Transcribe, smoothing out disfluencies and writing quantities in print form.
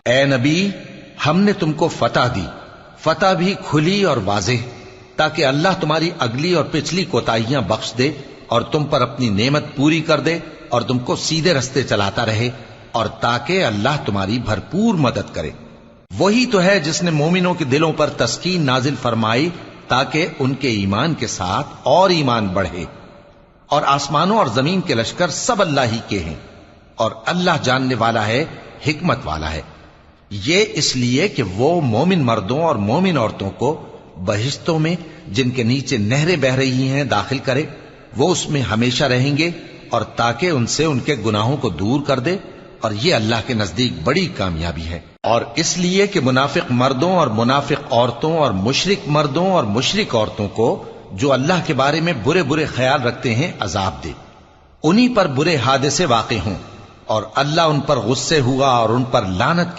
اے نبی، ہم نے تم کو فتح دی، فتح بھی کھلی اور واضح، تاکہ اللہ تمہاری اگلی اور پچھلی کوتاہیاں بخش دے اور تم پر اپنی نعمت پوری کر دے اور تم کو سیدھے رستے چلاتا رہے، اور تاکہ اللہ تمہاری بھرپور مدد کرے۔ وہی تو ہے جس نے مومنوں کے دلوں پر تسکین نازل فرمائی تاکہ ان کے ایمان کے ساتھ اور ایمان بڑھے، اور آسمانوں اور زمین کے لشکر سب اللہ ہی کے ہیں، اور اللہ جاننے والا ہے، حکمت والا ہے۔ یہ اس لیے کہ وہ مومن مردوں اور مومن عورتوں کو بہشتوں میں جن کے نیچے نہریں بہ رہی ہیں داخل کرے، وہ اس میں ہمیشہ رہیں گے، اور تاکہ ان سے ان کے گناہوں کو دور کر دے، اور یہ اللہ کے نزدیک بڑی کامیابی ہے۔ اور اس لیے کہ منافق مردوں اور منافق عورتوں اور مشرک مردوں اور مشرک عورتوں کو جو اللہ کے بارے میں برے برے خیال رکھتے ہیں عذاب دے، انہی پر برے حادثے واقع ہوں، اور اللہ ان پر غصے ہوا اور ان پر لعنت